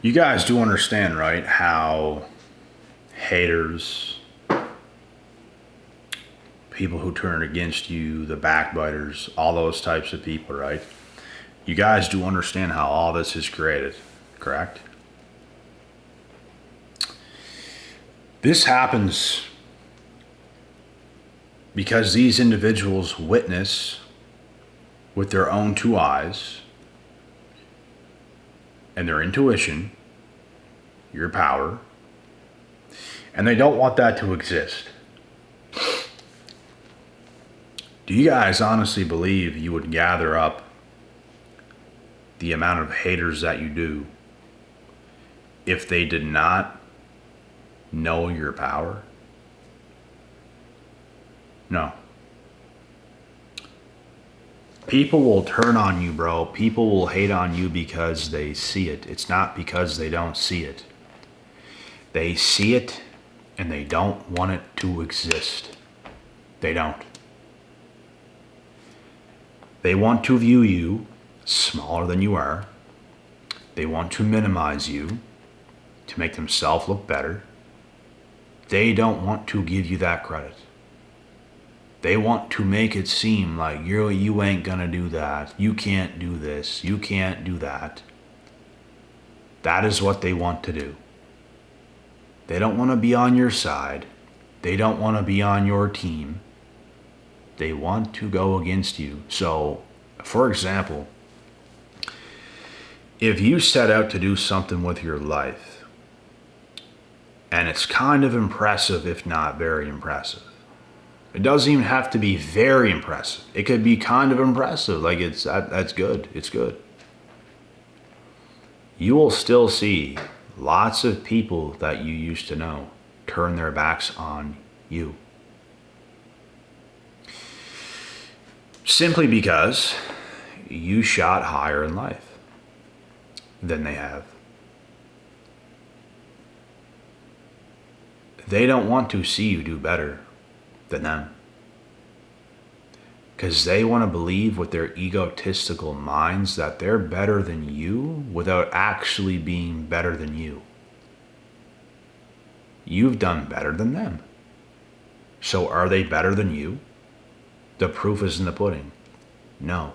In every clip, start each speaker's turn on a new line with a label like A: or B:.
A: You guys do understand, right, how haters, people who turn against you, the backbiters, all those types of people, right? You guys do understand how all this is created, correct? This happens because these individuals witness with their own two eyes and their intuition your power, and they don't want that to exist. Do you guys honestly believe you would gather up the amount of haters that you do if they did not know your power? No. People will turn on you, bro. People will hate on you because they see it. It's not because they don't see it. They see it and they don't want it to exist. They don't. They want to view you smaller than you are. They want to minimize you to make themselves look better. They don't want to give you that credit. They want to make it seem like you ain't gonna do that. You can't do this. You can't do that. That is what they want to do. They don't want to be on your side. They don't want to be on your team. They want to go against you. So, for example, if you set out to do something with your life, and it's kind of impressive, if not very impressive, it doesn't even have to be very impressive. It could be kind of impressive, like that's good. It's good. You will still see lots of people that you used to know turn their backs on you. Simply because you shot higher in life than they have. They don't want to see you do better than them. Because they want to believe with their egotistical minds that they're better than you without actually being better than you. You've done better than them. So are they better than you? The proof is in the pudding. No.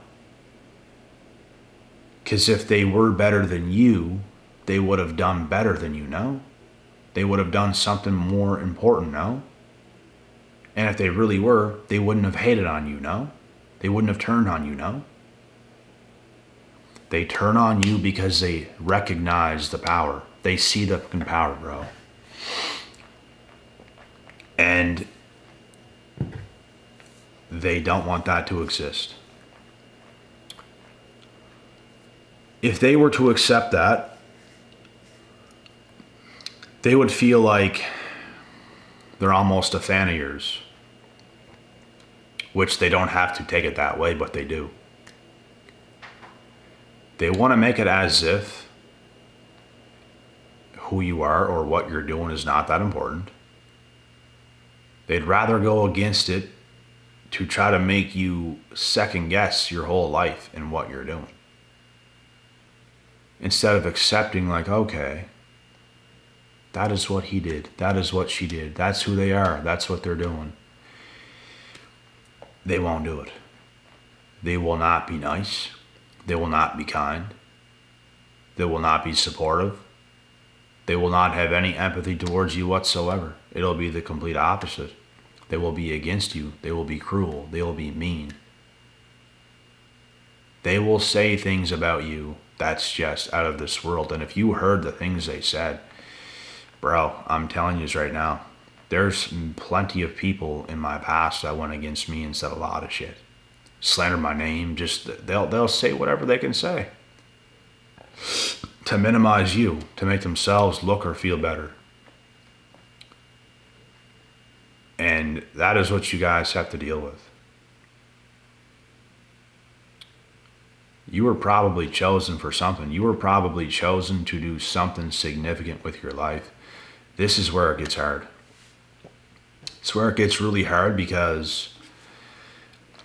A: Because if they were better than you, they would have done better than you, no? They would have done something more important, no? And if they really were, they wouldn't have hated on you, no? They wouldn't have turned on you, no? They turn on you because they recognize the power. They see the fucking power, bro. And they don't want that to exist. If they were to accept that, they would feel like they're almost a fan of yours. Which they don't have to take it that way, but they do. They want to make it as if who you are or what you're doing is not that important. They'd rather go against it to try to make you second guess your whole life in what you're doing. Instead of accepting like, okay, that is what he did. That is what she did. That's who they are. That's what they're doing. They won't do it. They will not be nice. They will not be kind. They will not be supportive. They will not have any empathy towards you whatsoever. It'll be the complete opposite. They will be against you. They will be cruel. They will be mean. They will say things about you that's just out of this world. And if you heard the things they said, bro, I'm telling you this right now, there's plenty of people in my past that went against me and said a lot of shit. Slander my name, just they'll say whatever they can say to minimize you, to make themselves look or feel better. And that is what you guys have to deal with. You were probably chosen for something. You were probably chosen to do something significant with your life. This is where it gets hard. It's where it gets really hard because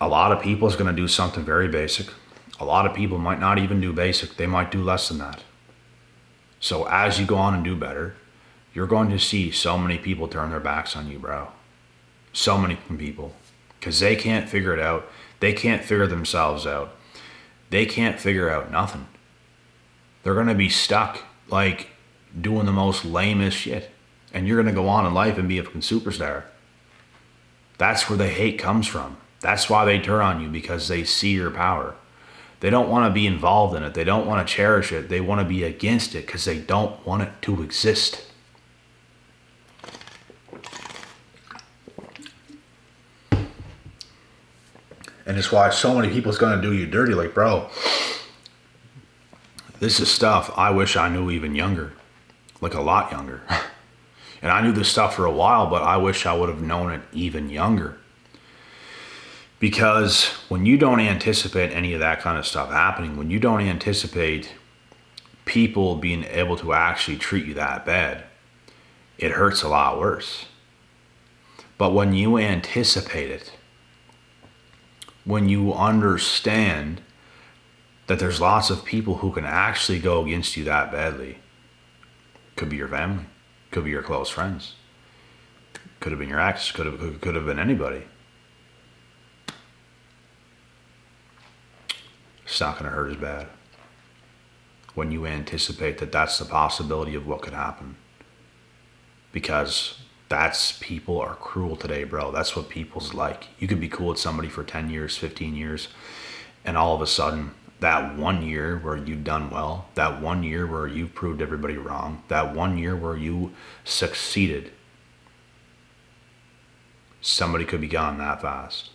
A: a lot of people is going to do something very basic. A lot of people might not even do basic. They might do less than that. So as you go on and do better, you're going to see so many people turn their backs on you, bro. So many people. Because they can't figure it out. They can't figure themselves out. They can't figure out nothing. They're going to be stuck, like, doing the most lamest shit. And you're going to go on in life and be a fucking superstar. That's where the hate comes from. That's why they turn on you, because they see your power. They don't want to be involved in it. They don't want to cherish it. They want to be against it because they don't want it to exist. And it's why so many people's going to do you dirty. Like, bro, this is stuff I wish I knew even younger. Like, a lot younger. And I knew this stuff for a while, but I wish I would have known it even younger. Because when you don't anticipate any of that kind of stuff happening, when you don't anticipate people being able to actually treat you that bad, it hurts a lot worse. But when you anticipate it, when you understand that there's lots of people who can actually go against you that badly, could be your family, could be your close friends, could have been your ex, could have been anybody. It's not going to hurt as bad when you anticipate that that's the possibility of what could happen. Because people are cruel today, bro. That's what people's like. You could be cool with somebody for 10 years, 15 years, and all of a sudden, that 1 year where you've done well, that 1 year where you've proved everybody wrong, that 1 year where you succeeded, somebody could be gone that fast.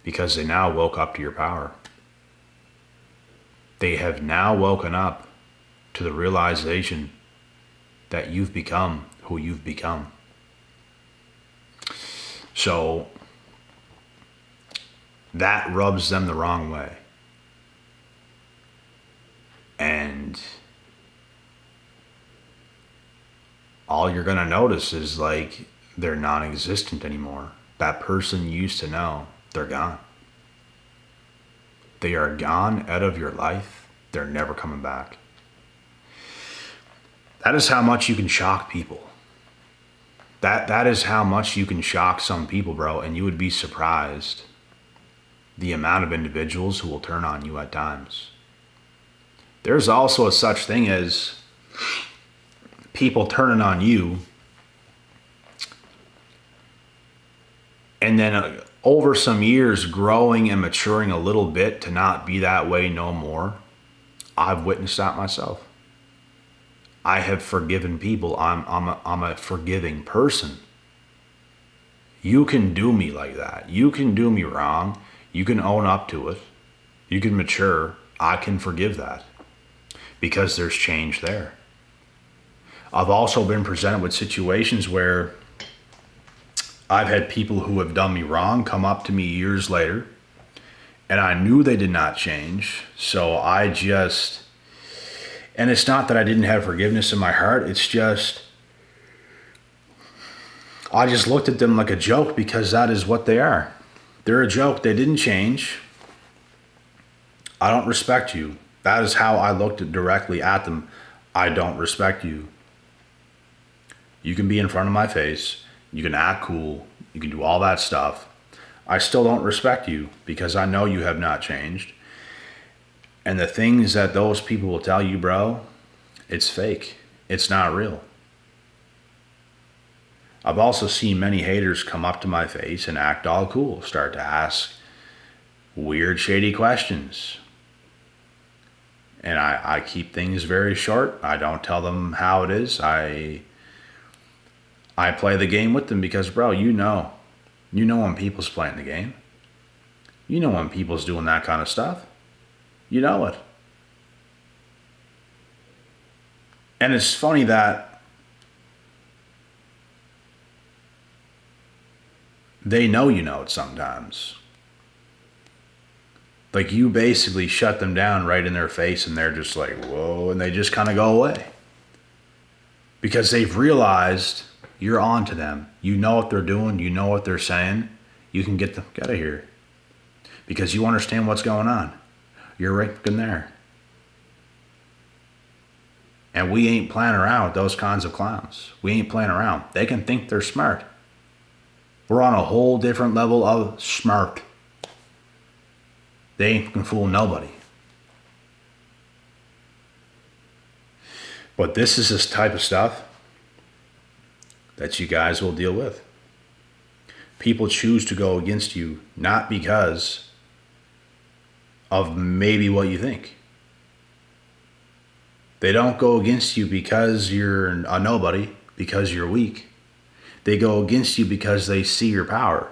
A: Because they now woke up to your power. They have now woken up to the realization that you've become who you've become. So that rubs them the wrong way. And all you're going to notice is, like, they're non-existent anymore. That person you used to know, they're gone. They are gone out of your life. They're never coming back. That is how much you can shock people. That is how much you can shock some people, bro. And you would be surprised the amount of individuals who will turn on you at times. There's also a such thing as people turning on you, and then over some years growing and maturing a little bit to not be that way no more. I've witnessed that myself. I have forgiven people. I'm a forgiving person. You can do me like that. You can do me wrong. You can own up to it. You can mature. I can forgive that because there's change there. I've also been presented with situations where I've had people who have done me wrong come up to me years later, and I knew they did not change. So and it's not that I didn't have forgiveness in my heart. It's just, I just looked at them like a joke because that is what they are. They're a joke. They didn't change. I don't respect you. That is how I looked directly at them. I don't respect you. You can be in front of my face. You can act cool. You can do all that stuff. I still don't respect you because I know you have not changed. And the things that those people will tell you, bro, it's fake. It's not real. I've also seen many haters come up to my face and act all cool, start to ask weird, shady questions. And I keep things very short. I don't tell them how it is. I play the game with them because, bro, you know when people's playing the game. You know when people's doing that kind of stuff. You know it. And it's funny that they know you know it sometimes. Like, you basically shut them down right in their face and they're just like, whoa, and they just kind of go away. Because they've realized you're on to them. You know what they're doing. You know what they're saying. You can get them out of here. Because you understand what's going on. You're right in there. And we ain't playing around with those kinds of clowns. We ain't playing around. They can think they're smart. We're on a whole different level of smart. They ain't gonna fool nobody. But this is this type of stuff that you guys will deal with. People choose to go against you not because of maybe what you think. They don't go against you because you're a nobody, because you're weak. They go against you because they see your power.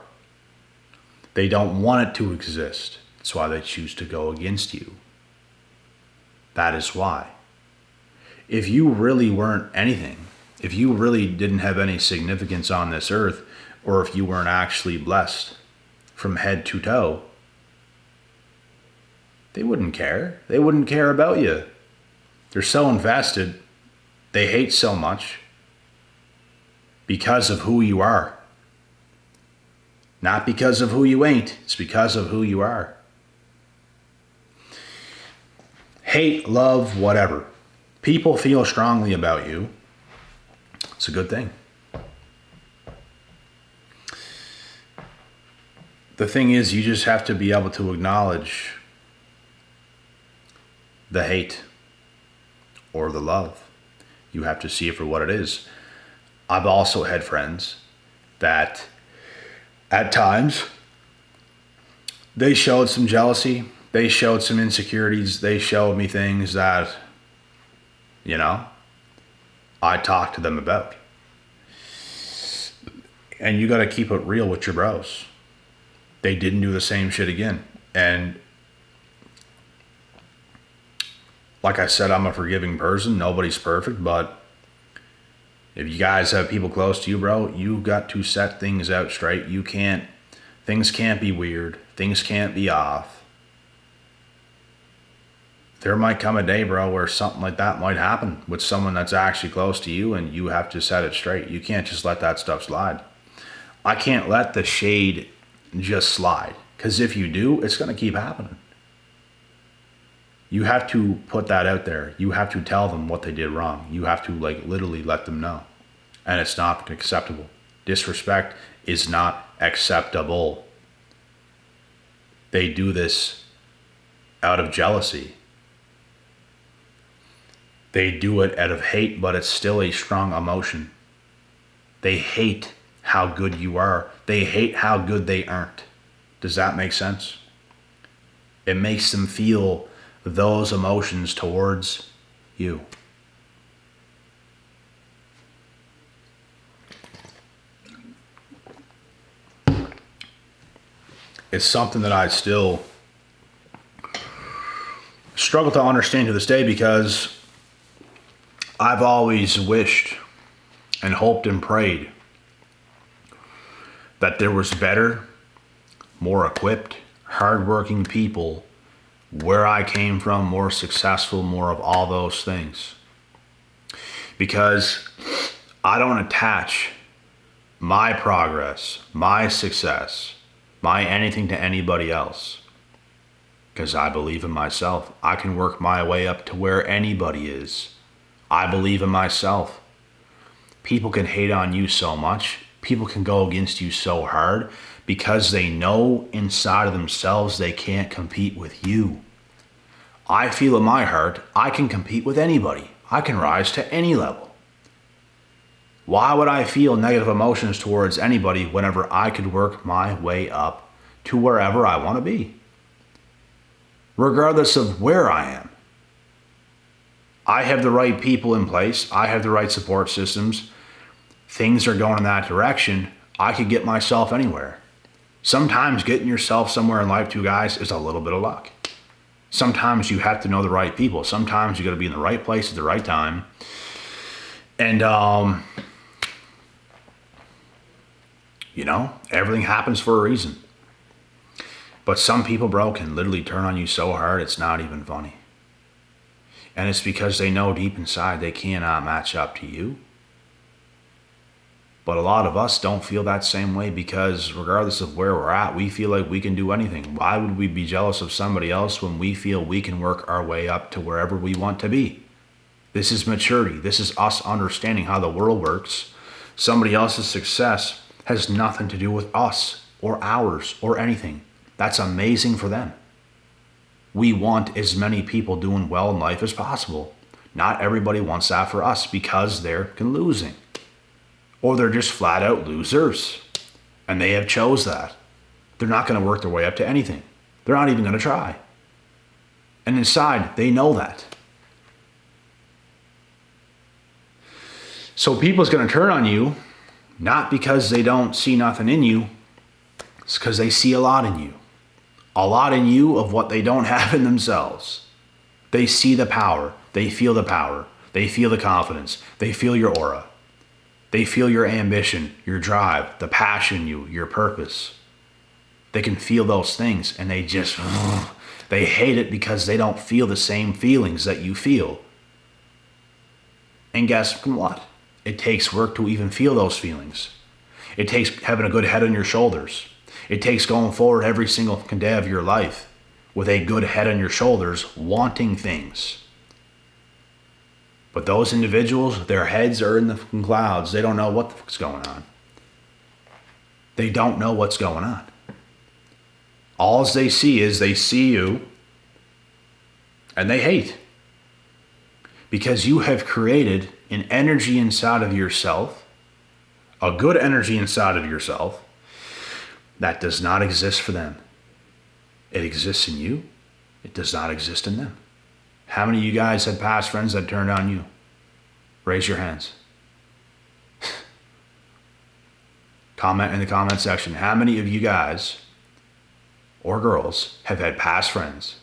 A: They don't want it to exist. That's why they choose to go against you. That is why. If you really weren't anything, if you really didn't have any significance on this earth, or if you weren't actually blessed from head to toe, they wouldn't care. They wouldn't care about you. They're so invested. They hate so much because of who you are. Not because of who you ain't. It's because of who you are. Hate, love, whatever. People feel strongly about you. It's a good thing. The thing is, you just have to be able to acknowledge the hate or the love. You have to see it for what it is. I've also had friends that at times they showed some jealousy, they showed some insecurities, they showed me things that, I talked to them about. And you got to keep it real with your bros. They didn't do the same shit again. And like I said, I'm a forgiving person. Nobody's perfect, but if you guys have people close to you, bro, you got to set things out straight. Things can't be weird. Things can't be off. There might come a day, bro, where something like that might happen with someone that's actually close to you, and you have to set it straight. You can't just let that stuff slide. I can't let the shade just slide, because if you do, it's going to keep happening. You have to put that out there. You have to tell them what they did wrong. You have to literally let them know. And it's not acceptable. Disrespect is not acceptable. They do this out of jealousy. They do it out of hate, but it's still a strong emotion. They hate how good you are. They hate how good they aren't. Does that make sense? It makes them feel those emotions towards you. It's something that I still struggle to understand to this day, because I've always wished and hoped and prayed that there was better, more equipped, hardworking people where I came from, more successful, more of all those things. Because I don't attach my progress, my success, my anything to anybody else. Because I believe in myself. I can work my way up to where anybody is. I believe in myself. People can hate on you so much. People can go against you so hard because they know inside of themselves they can't compete with you. I feel in my heart I can compete with anybody. I can rise to any level. Why would I feel negative emotions towards anybody whenever I could work my way up to wherever I want to be? Regardless of where I am. I have the right people in place. I have the right support systems. Things are going in that direction. I could get myself anywhere. Sometimes getting yourself somewhere in life, too, guys, is a little bit of luck. Sometimes you have to know the right people. Sometimes you got to be in the right place at the right time. And, everything happens for a reason. But some people, bro, can literally turn on you so hard it's not even funny. And it's because they know deep inside they cannot match up to you. But a lot of us don't feel that same way, because regardless of where we're at, we feel like we can do anything. Why would we be jealous of somebody else when we feel we can work our way up to wherever we want to be? This is maturity. This is us understanding how the world works. Somebody else's success has nothing to do with us or ours or anything. That's amazing for them. We want as many people doing well in life as possible. Not everybody wants that for us because they're losing. Or they're just flat out losers. And they have chose that. They're not going to work their way up to anything. They're not even going to try. And inside, they know that. So people's going to turn on you, not because they don't see nothing in you. It's because they see a lot in you. A lot in you of what they don't have in themselves. They see the power. They feel the power. They feel the confidence. They feel your aura. They feel your ambition, your drive, the passion in you, your purpose. They can feel those things and they just, they hate it because they don't feel the same feelings that you feel. And guess what? It takes work to even feel those feelings. It takes having a good head on your shoulders. It takes going forward every single day of your life with a good head on your shoulders, wanting things. But those individuals, their heads are in the clouds. They don't know what the fuck's going on. They don't know what's going on. All they see is they see you and they hate. Because you have created an energy inside of yourself, a good energy inside of yourself, that does not exist for them. It exists in you. It does not exist in them. How many of you guys had past friends that turned on you? Raise your hands. Comment in the comment section. How many of you guys or girls have had past friends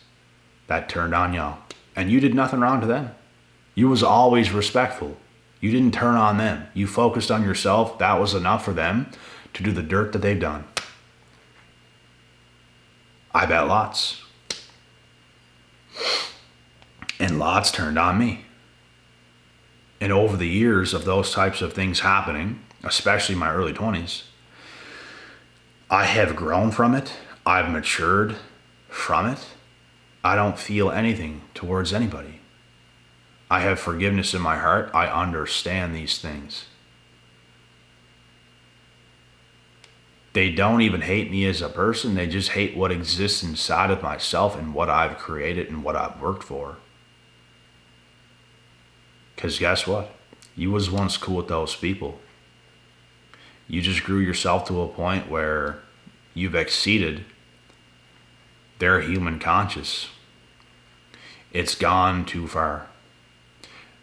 A: that turned on y'all and you did nothing wrong to them? You was always respectful. You didn't turn on them. You focused on yourself. That was enough for them to do the dirt that they've done. I bet lots. And lots turned on me. And over the years of those types of things happening, especially my early 20s, I have grown from it. I've matured from it. I don't feel anything towards anybody. I have forgiveness in my heart. I understand these things. They don't even hate me as a person. They just hate what exists inside of myself and what I've created and what I've worked for. Because guess what? You was once cool with those people. You just grew yourself to a point where you've exceeded their human conscious. It's gone too far.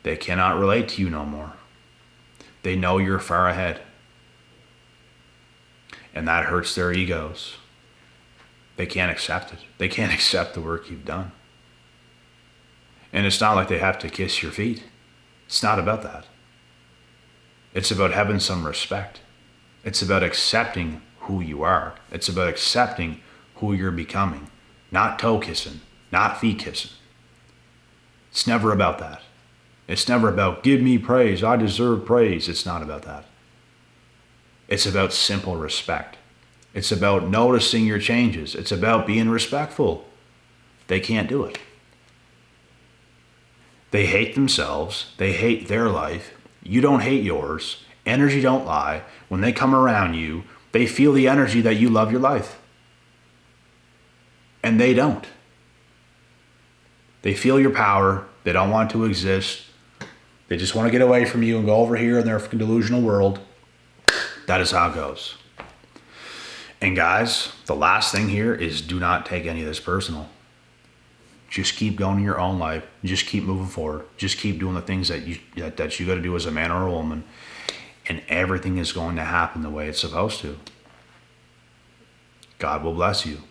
A: They cannot relate to you no more. They know you're far ahead. And that hurts their egos. They can't accept it. They can't accept the work you've done. And it's not like they have to kiss your feet. It's not about that. It's about having some respect. It's about accepting who you are. It's about accepting who you're becoming. Not toe kissing, not feet kissing. It's never about that. It's never about give me praise, I deserve praise. It's not about that. It's about simple respect. It's about noticing your changes. It's about being respectful. They can't do it. They hate themselves. They hate their life. You don't hate yours. Energy don't lie. When they come around you, they feel the energy that you love your life. And they don't. They feel your power. They don't want to exist. They just want to get away from you and go over here in their delusional world. That is how it goes. And guys, the last thing here is do not take any of this personal. Just keep going in your own life. Just keep moving forward. Just keep doing the things that you got to do as a man or a woman. And everything is going to happen the way it's supposed to. God will bless you.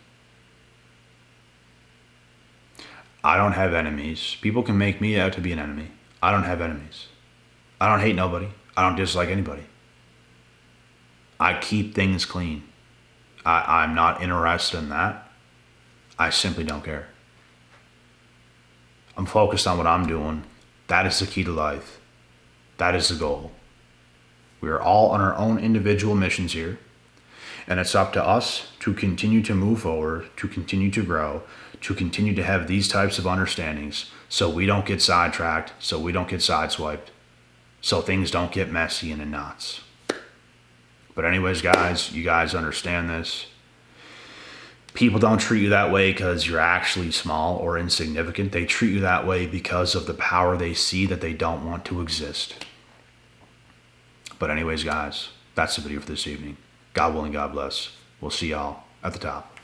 A: I don't have enemies. People can make me out to be an enemy. I don't have enemies. I don't hate nobody. I don't dislike anybody. I keep things clean. I'm not interested in that. I simply don't care. I'm focused on what I'm doing. That is the key to life. That is the goal. We are all on our own individual missions here. And it's up to us to continue to move forward, to continue to grow, to continue to have these types of understandings so we don't get sidetracked, so we don't get sideswiped, so things don't get messy and in knots. But anyways, guys, you guys understand this. People don't treat you that way because you're actually small or insignificant. They treat you that way because of the power they see that they don't want to exist. But anyways, guys, that's the video for this evening. God willing, God bless. We'll see y'all at the top.